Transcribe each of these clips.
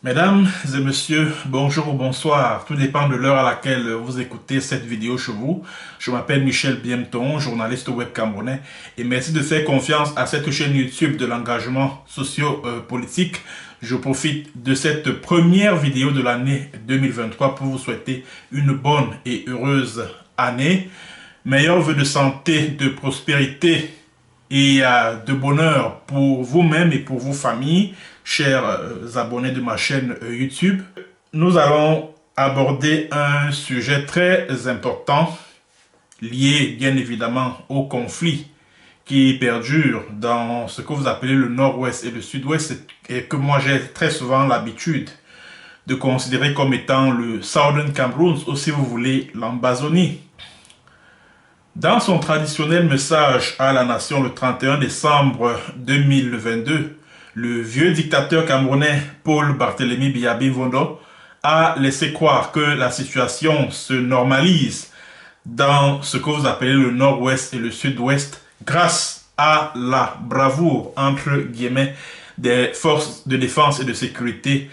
Mesdames et messieurs, bonjour ou bonsoir, tout dépend de l'heure à laquelle vous écoutez cette vidéo chez vous. Je m'appelle Michel Biemton, journaliste web camerounais, et merci de faire confiance à cette chaîne YouTube de l'engagement socio-politique. Je profite de cette première vidéo de l'année 2023 pour vous souhaiter une bonne et heureuse année. Meilleurs vœux de santé, de prospérité et de bonheur pour vous-même et pour vos familles, chers abonnés de ma chaîne YouTube. Nous allons aborder un sujet très important lié bien évidemment au conflit qui perdure dans ce que vous appelez le nord-ouest et le sud-ouest et que moi j'ai très souvent l'habitude de considérer comme étant le Southern Cameroon, ou si vous voulez l'Ambazonie. Dans son traditionnel message à la nation le 31 décembre 2022, le vieux dictateur camerounais Paul Barthélémy Biya-Mvondo a laissé croire que la situation se normalise dans ce que vous appelez le nord-ouest et le sud-ouest grâce à la bravoure, entre guillemets, des forces de défense et de sécurité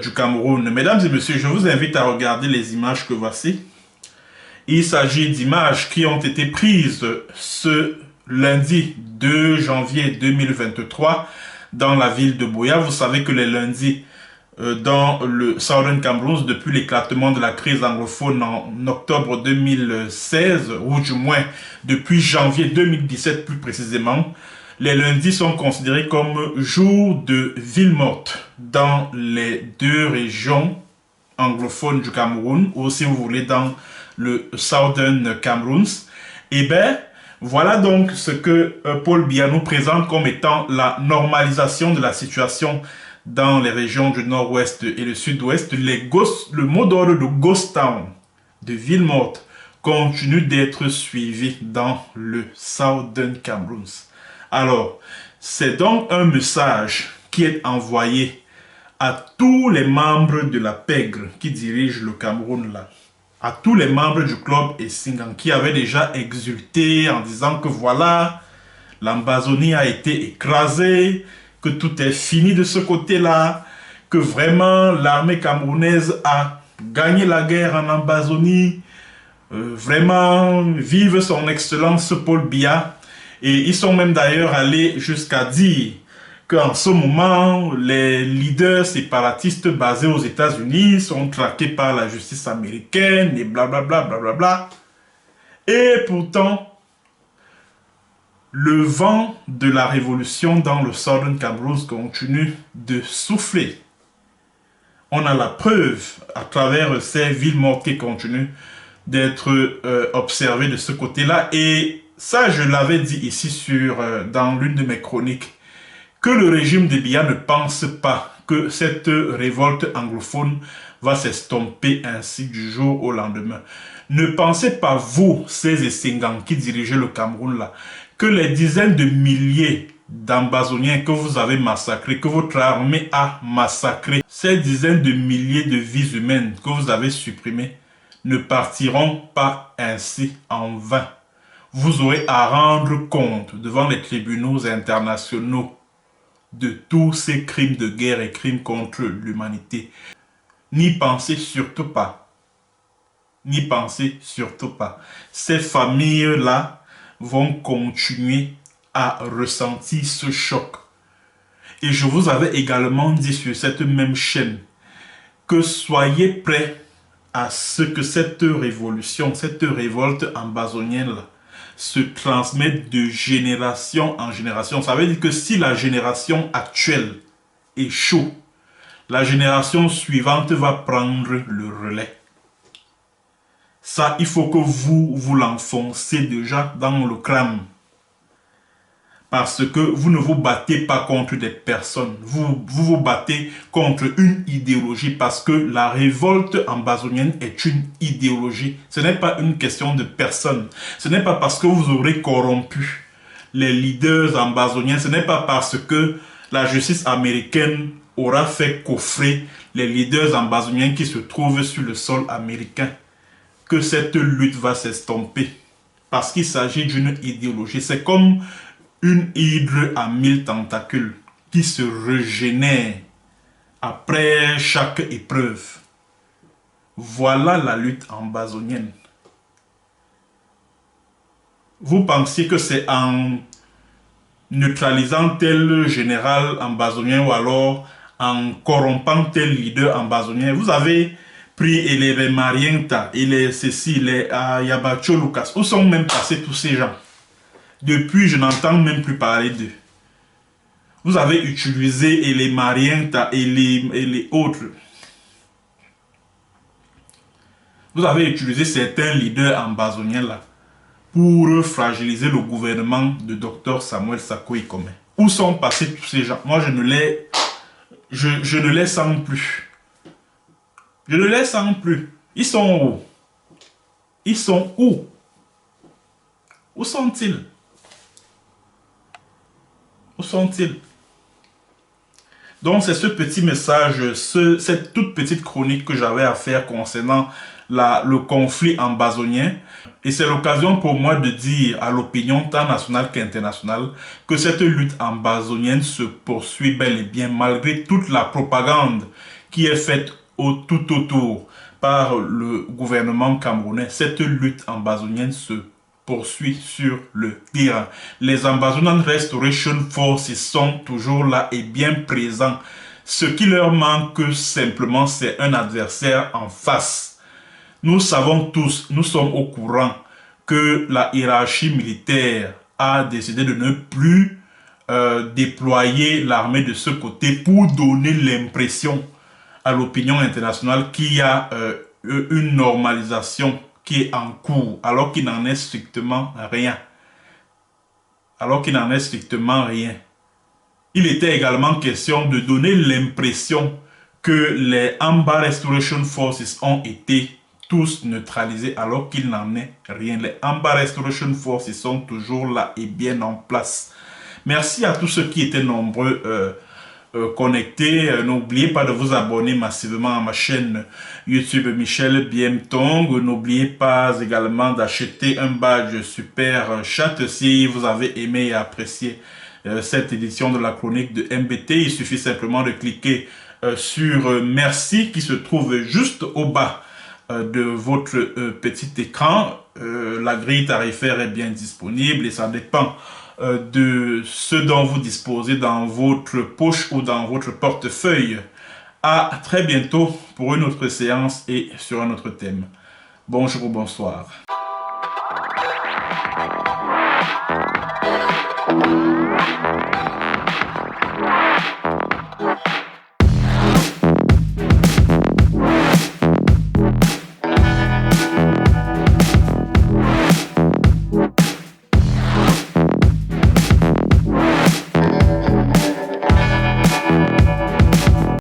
du Cameroun. Mesdames et messieurs, je vous invite à regarder les images que voici. Il s'agit d'images qui ont été prises ce lundi 2 janvier 2023 dans la ville de Buea. Vous savez que les lundis dans le Southern Cameroon, depuis l'éclatement de la crise anglophone en octobre 2016, ou du moins depuis janvier 2017 plus précisément, les lundis sont considérés comme jours de ville morte dans les deux régions anglophones du Cameroun, ou si vous voulez dans le Southern Cameroon. Et bien, voilà donc ce que Paul Biya nous présente comme étant la normalisation de la situation dans les régions du nord-ouest et le sud-ouest. Le mot d'ordre de Ghost Town, de ville morte, continue d'être suivi dans le Southern Cameroon. Alors, c'est donc un message qui est envoyé à tous les membres de la pègre qui dirigent le Cameroun là. À tous les membres du club Essingan qui avaient déjà exulté en disant que voilà, l'Ambazonie a été écrasée, que tout est fini de ce côté-là, que vraiment l'armée camerounaise a gagné la guerre en Ambazonie, vraiment, vive son excellence Paul Biya. Et ils sont même d'ailleurs allés jusqu'à dire qu'en ce moment, les leaders séparatistes basés aux États-Unis sont traqués par la justice américaine et blablabla, blablabla. Et pourtant, le vent de la révolution dans le Southern Cameroun continue de souffler. On a la preuve à travers ces villes mortes qui continuent d'être observées de ce côté-là. Et ça, je l'avais dit ici dans l'une de mes chroniques, que le régime de Biya ne pense pas que cette révolte anglophone va s'estomper ainsi du jour au lendemain. Ne pensez pas, vous, ces Essingan qui dirigez le Cameroun là, que les dizaines de milliers d'Ambazoniens que vous avez massacrés, que votre armée a massacrés, ces dizaines de milliers de vies humaines que vous avez supprimées, ne partiront pas ainsi en vain. Vous aurez à rendre compte devant les tribunaux internationaux de tous ces crimes de guerre et crimes contre l'humanité. N'y pensez surtout pas. N'y pensez surtout pas. Ces familles-là vont continuer à ressentir ce choc. Et je vous avais également dit sur cette même chaîne que soyez prêts à ce que cette révolution, cette révolte ambazonienne-là, se transmettre de génération en génération. Ça veut dire que si la génération actuelle échoue, la génération suivante va prendre le relais. Ça, il faut que vous l'enfoncez déjà dans le crâne. Parce que vous ne vous battez pas contre des personnes, vous battez contre une idéologie parce que la révolte ambazonienne est une idéologie. Ce n'est pas une question de personne. Ce n'est pas parce que vous aurez corrompu les leaders ambazoniens, ce n'est pas parce que la justice américaine aura fait coffrer les leaders ambazoniens qui se trouvent sur le sol américain que cette lutte va s'estomper. Parce qu'il s'agit d'une idéologie. C'est comme une hydre à 1000 tentacules qui se régénère après chaque épreuve. Voilà la lutte ambazonienne. Vous pensiez que c'est en neutralisant tel général ambazonien ou alors en corrompant tel leader ambazonien. Vous avez pris les Marienta et les ceci, les Ayabacho Lucas. Où sont même passés tous ces gens? Depuis, je n'entends même plus parler d'eux. Vous avez utilisé les Marienta et les autres. Vous avez utilisé certains leaders ambazoniens là pour fragiliser le gouvernement de Dr Samuel Sarko Ikome. Où sont passés tous ces gens? Moi, je ne les sens plus. Je ne les sens plus. Ils sont où? Ils sont où? Où sont-ils? Où sont-ils? Donc, c'est ce petit message, cette toute petite chronique que j'avais à faire concernant le conflit ambazonien. Et c'est l'occasion pour moi de dire à l'opinion tant nationale qu'internationale que cette lutte ambazonienne se poursuit bel et bien malgré toute la propagande qui est faite tout autour par le gouvernement camerounais. Cette lutte ambazonienne se poursuit sur le terrain. Les Ambazonan Restoration Forces sont toujours là et bien présents. Ce qui leur manque simplement, c'est un adversaire en face. Nous savons tous, nous sommes au courant que la hiérarchie militaire a décidé de ne plus déployer l'armée de ce côté pour donner l'impression à l'opinion internationale qu'il y a une normalisation qui est en cours, alors qu'il n'en est strictement rien. Alors qu'il n'en est strictement rien. Il était également question de donner l'impression que les Amba Restoration Forces ont été tous neutralisés, alors qu'il n'en est rien. Les Amba Restoration Forces sont toujours là et bien en place. Merci à tous ceux qui étaient nombreux connectés. N'oubliez pas de vous abonner massivement à ma chaîne YouTube Michel Biemtong. N'oubliez pas également d'acheter un badge super chat si vous avez aimé et apprécié cette édition de la chronique de MBT. Il suffit simplement de cliquer sur merci qui se trouve juste au bas de votre petit écran. La grille tarifaire est bien disponible et ça dépend de ce dont vous disposez dans votre poche ou dans votre portefeuille. À très bientôt pour une autre séance et sur un autre thème. Bonjour ou bonsoir.